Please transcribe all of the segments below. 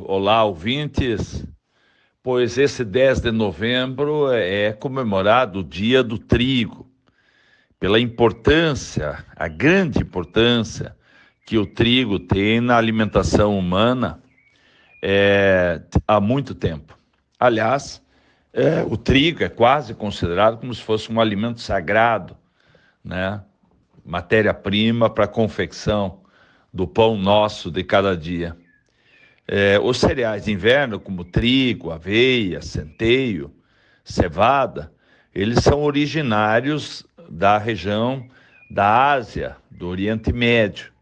olá, ouvintes. Pois esse 10 de novembro é comemorado o Dia do Trigo, pela importância, a grande importância que o trigo tem na alimentação humana há muito tempo. Aliás, o trigo é quase considerado como se fosse um alimento sagrado, né? Matéria-prima para a confecção do pão nosso de cada dia. Os cereais de inverno, como trigo, aveia, centeio, cevada, eles são originários da região da Ásia, do Oriente Médio.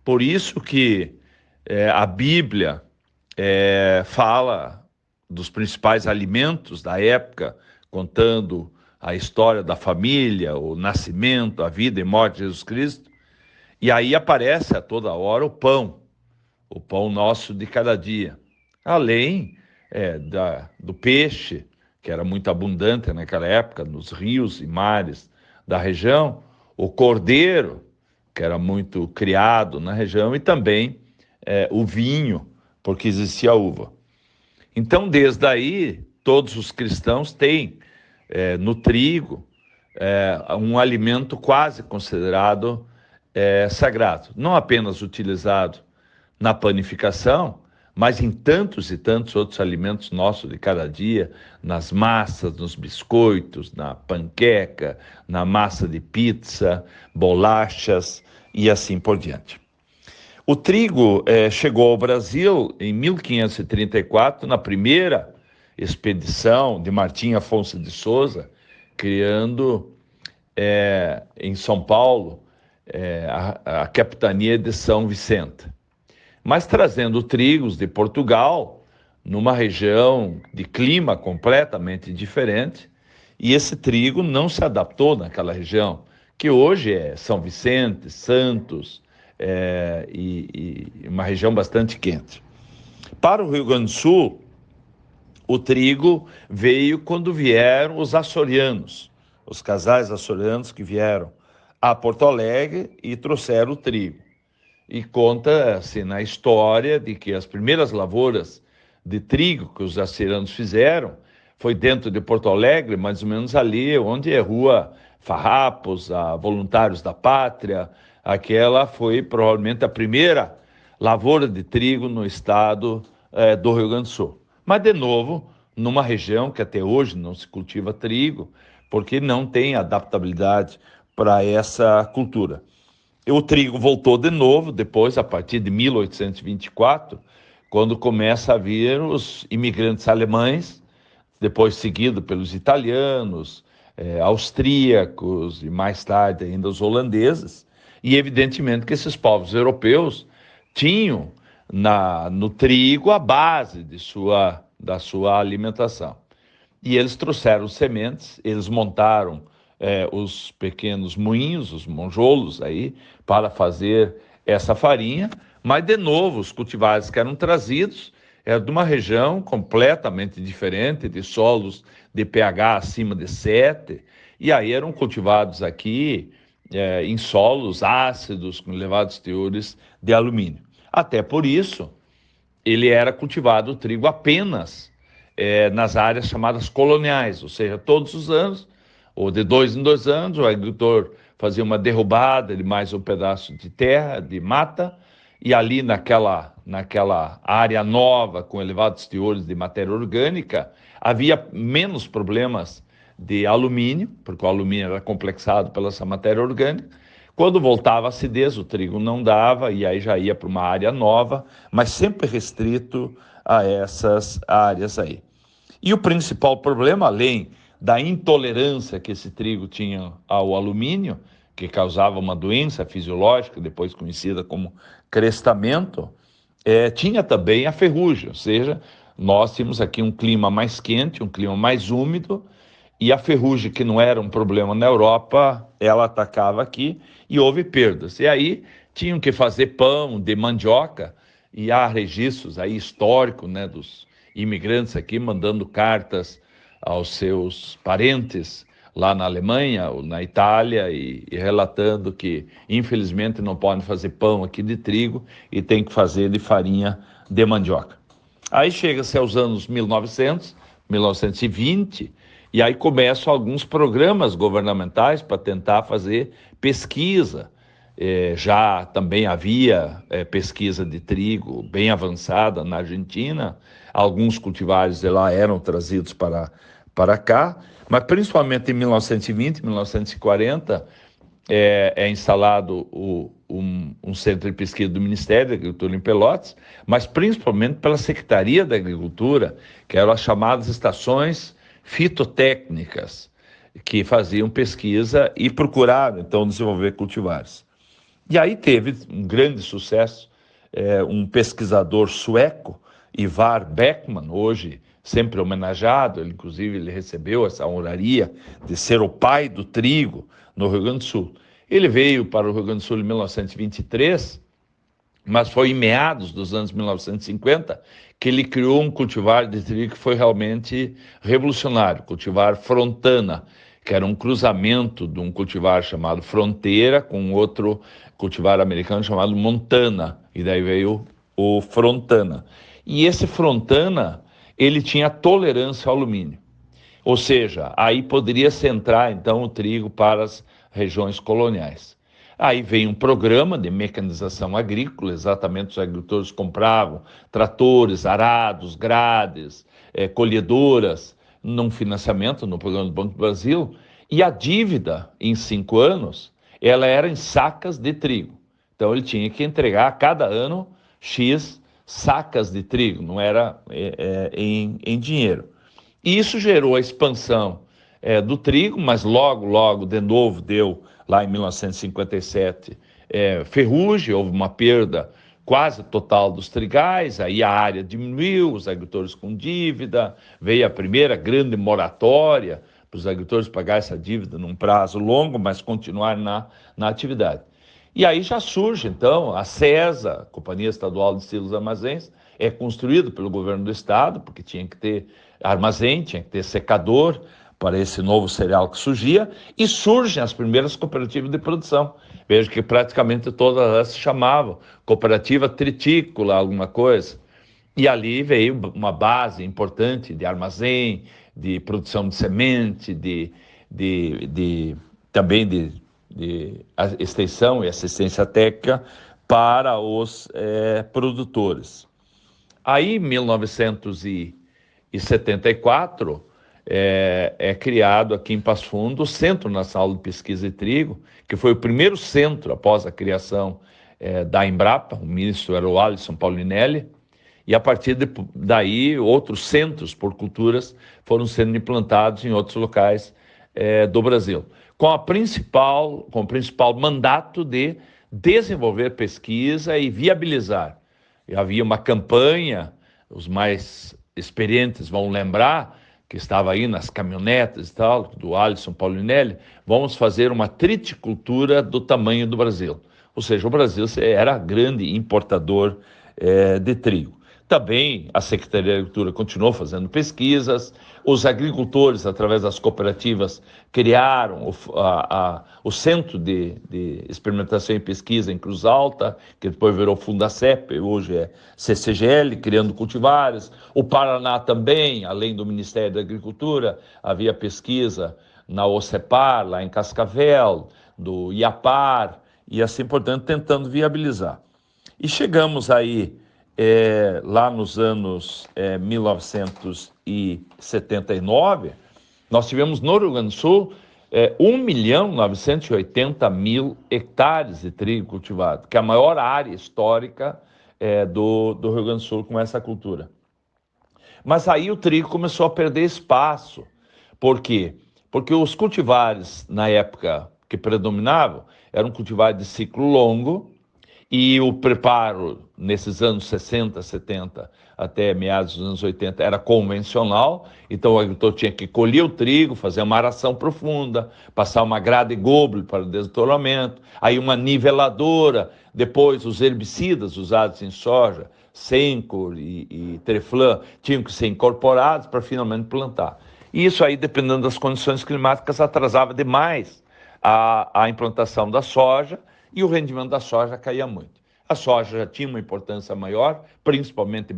Por isso que a Bíblia fala dos principais alimentos da época, contando a história da família, o nascimento, a vida e morte de Jesus Cristo. E aí aparece a toda hora o pão nosso de cada dia. Além do peixe, que era muito abundante naquela época, nos rios e mares da região, o cordeiro, que era muito criado na região, e também o vinho, porque existia uva. Então, desde aí, todos os cristãos têm no trigo um alimento quase considerado sagrado, não apenas utilizado na panificação, mas em tantos e tantos outros alimentos nossos de cada dia, nas massas, nos biscoitos, na panqueca, na massa de pizza, bolachas e assim por diante. O trigo chegou ao Brasil em 1534, na primeira expedição de Martim Afonso de Souza, criando em São Paulo a capitania de São Vicente. Mas trazendo trigos de Portugal, numa região de clima completamente diferente, e esse trigo não se adaptou naquela região, que hoje é São Vicente, Santos, e uma região bastante quente. Para o Rio Grande do Sul, o trigo veio quando vieram os açorianos, os casais açorianos que vieram a Porto Alegre e trouxeram o trigo. E conta-se na história de que as primeiras lavouras de trigo que os açorianos fizeram foi dentro de Porto Alegre, mais ou menos ali onde é Rua Farrapos, a Voluntários da Pátria. Aquela foi provavelmente a primeira lavoura de trigo no estado do Rio Grande do Sul. Mas, de novo, numa região que até hoje não se cultiva trigo, porque não tem adaptabilidade para essa cultura. O trigo voltou de novo, depois, a partir de 1824, quando começa a vir os imigrantes alemães, depois seguido pelos italianos, austríacos e mais tarde ainda os holandeses. E evidentemente que esses povos europeus tinham no trigo a base da sua alimentação. E eles trouxeram sementes, eles montaram os pequenos moinhos, os monjolos aí, para fazer essa farinha, mas de novo os cultivares que eram trazidos eram de uma região completamente diferente, de solos de pH acima de 7, e aí eram cultivados aqui em solos ácidos com elevados teores de alumínio. Até por isso, ele era cultivado o trigo apenas nas áreas chamadas coloniais, ou seja, todos os anos, ou de 2 em 2 anos, o agricultor fazia uma derrubada de mais um pedaço de terra, de mata, e ali naquela área nova, com elevados teores de matéria orgânica, havia menos problemas de alumínio, porque o alumínio era complexado pela essa matéria orgânica. Quando voltava a acidez, o trigo não dava, e aí já ia para uma área nova, mas sempre restrito a essas áreas aí. E o principal problema, além da intolerância que esse trigo tinha ao alumínio, que causava uma doença fisiológica, depois conhecida como crestamento, tinha também a ferrugem, ou seja, nós tínhamos aqui um clima mais quente, um clima mais úmido, e a ferrugem, que não era um problema na Europa, ela atacava aqui e houve perdas. E aí tinham que fazer pão de mandioca, e há registros aí históricos, né, dos imigrantes aqui mandando cartas aos seus parentes lá na Alemanha ou na Itália e relatando que, infelizmente, não podem fazer pão aqui de trigo e tem que fazer de farinha de mandioca. Aí chega-se aos anos 1900, 1920, e aí começam alguns programas governamentais para tentar fazer pesquisa. Já também havia pesquisa de trigo bem avançada na Argentina, alguns cultivares de lá eram trazidos para cá, mas principalmente em 1920, 1940, é instalado um centro de pesquisa do Ministério da Agricultura em Pelotas, mas principalmente pela Secretaria da Agricultura, que eram as chamadas estações fitotécnicas, que faziam pesquisa e procuraram, então, desenvolver cultivares. E aí teve um grande sucesso, um pesquisador sueco, Ivar Beckman, hoje sempre homenageado, ele recebeu essa honraria de ser o pai do trigo no Rio Grande do Sul. Ele veio para o Rio Grande do Sul em 1923, mas foi em meados dos anos 1950 que ele criou um cultivar de trigo que foi realmente revolucionário, o cultivar Frontana, que era um cruzamento de um cultivar chamado Fronteira com outro cultivar americano chamado Montana, e daí veio o Frontana. E esse Frontana, ele tinha tolerância ao alumínio, ou seja, aí poderia centrar então o trigo para as regiões coloniais. Aí vem um programa de mecanização agrícola, exatamente os agricultores compravam tratores, arados, grades, colhedoras, num financiamento no programa do Banco do Brasil, e a dívida em 5 anos, ela era em sacas de trigo. Então ele tinha que entregar a cada ano X sacas de trigo, não era em dinheiro. E isso gerou a expansão do trigo, mas logo, de novo, deu lá em 1957 ferrugem, houve uma perda quase total dos trigais, aí a área diminuiu, os agricultores com dívida, veio a primeira grande moratória para os agricultores pagar essa dívida num prazo longo, mas continuar na atividade. E aí já surge, então, a CESA, Companhia Estadual de Silos e Armazéns, é construído pelo governo do estado, porque tinha que ter armazém, tinha que ter secador para esse novo cereal que surgia, e surgem as primeiras cooperativas de produção. Vejo que praticamente todas elas se chamavam cooperativa tritícola, alguma coisa. E ali veio uma base importante de armazém, de produção de semente, também de extensão e assistência técnica para os produtores. Aí, em 1974, é criado aqui em Passo Fundo o Centro Nacional de Pesquisa de Trigo, que foi o primeiro centro após a criação da Embrapa, o ministro era o Alisson Paulinelli, e a partir daí outros centros por culturas foram sendo implantados em outros locais do Brasil, com o principal mandato de desenvolver pesquisa e viabilizar. E havia uma campanha, os mais experientes vão lembrar, que estava aí nas caminhonetas e tal, do Alisson Paulinelli, vamos fazer uma triticultura do tamanho do Brasil. Ou seja, o Brasil era grande importador de trigo. Também a Secretaria da Agricultura continuou fazendo pesquisas, os agricultores, através das cooperativas, criaram o Centro de Experimentação e Pesquisa em Cruz Alta, que depois virou Fundacep, hoje é CCGL, criando cultivares. O Paraná também, além do Ministério da Agricultura, havia pesquisa na OCEPAR, lá em Cascavel, do IAPAR, e assim, portanto, tentando viabilizar. E chegamos aí, lá nos anos 1979, nós tivemos no Rio Grande do Sul 1.980.000 hectares de trigo cultivado, que é a maior área histórica do Rio Grande do Sul com essa cultura. Mas aí o trigo começou a perder espaço. Por quê? Porque os cultivares, na época que predominavam, eram cultivares de ciclo longo, e o preparo nesses anos 60, 70, até meados dos anos 80, era convencional, então o agricultor tinha que colher o trigo, fazer uma aração profunda, passar uma grade Goble para o desdobramento, aí uma niveladora, depois os herbicidas usados em soja, Sencor e Treflan, tinham que ser incorporados para finalmente plantar. E isso aí, dependendo das condições climáticas, atrasava demais a implantação da soja, e o rendimento da soja caía muito. A soja já tinha uma importância maior, principalmente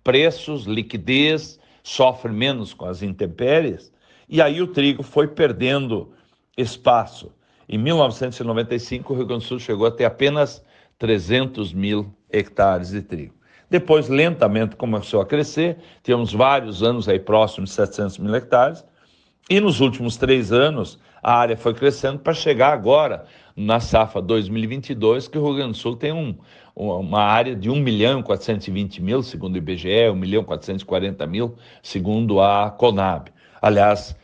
preços, liquidez, sofre menos com as intempéries, e aí o trigo foi perdendo espaço. Em 1995, o Rio Grande do Sul chegou a ter apenas 300 mil hectares de trigo. Depois, lentamente, começou a crescer, tínhamos vários anos aí próximos de 700 mil hectares, e nos últimos 3 anos, a área foi crescendo para chegar agora, na safra 2022, que o Rio Grande do Sul tem uma área de 1.420.000, segundo o IBGE, 1.440.000, segundo a Conab. Aliás,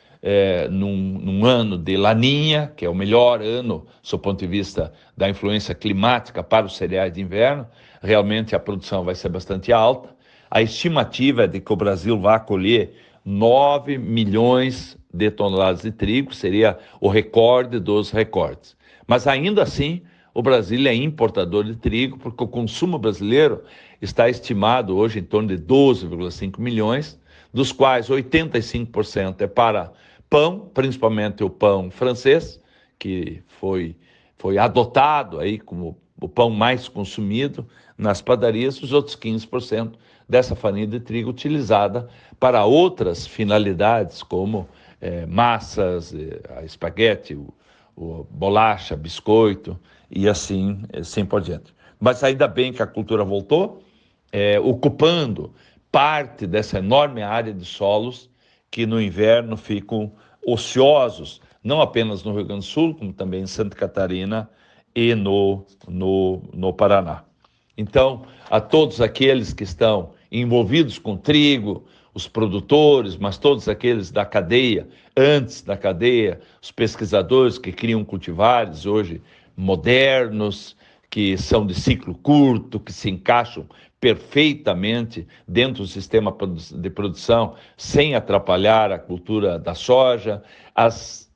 num ano de laninha, que é o melhor ano, do ponto de vista da influência climática para os cereais de inverno, realmente a produção vai ser bastante alta. A estimativa é de que o Brasil vai colher 9 milhões de toneladas de trigo, seria o recorde dos recordes. Mas ainda assim, o Brasil é importador de trigo, porque o consumo brasileiro está estimado hoje em torno de 12,5 milhões, dos quais 85% é para pão, principalmente o pão francês, que foi adotado aí como o pão mais consumido nas padarias, os outros 15% dessa farinha de trigo utilizada para outras finalidades, como massas, espaguete, bolacha, biscoito e assim por diante. Mas ainda bem que a cultura voltou, ocupando parte dessa enorme área de solos que no inverno ficam ociosos, não apenas no Rio Grande do Sul, como também em Santa Catarina e no Paraná. Então, a todos aqueles que estão envolvidos com trigo, os produtores, mas todos aqueles da cadeia, antes da cadeia, os pesquisadores que criam cultivares hoje modernos, que são de ciclo curto, que se encaixam perfeitamente dentro do sistema de produção, sem atrapalhar a cultura da soja, as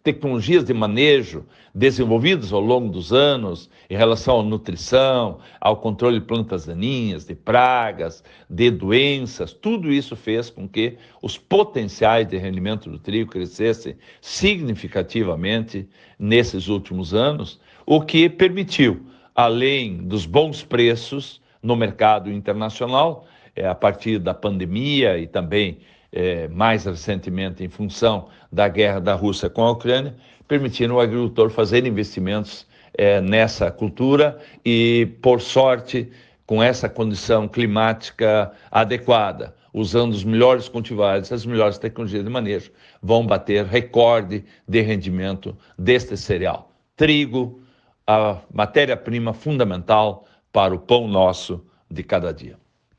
tecnologias de manejo desenvolvidas ao longo dos anos em relação à nutrição, ao controle de plantas daninhas, de pragas, de doenças, tudo isso fez com que os potenciais de rendimento do trigo crescessem significativamente nesses últimos anos, o que permitiu, além dos bons preços no mercado internacional, a partir da pandemia e também mais recentemente em função da guerra da Rússia com a Ucrânia, permitindo ao agricultor fazer investimentos nessa cultura e, por sorte, com essa condição climática adequada, usando os melhores cultivares, as melhores tecnologias de manejo, vão bater recorde de rendimento deste cereal. Trigo, a matéria-prima fundamental para o pão nosso de cada dia.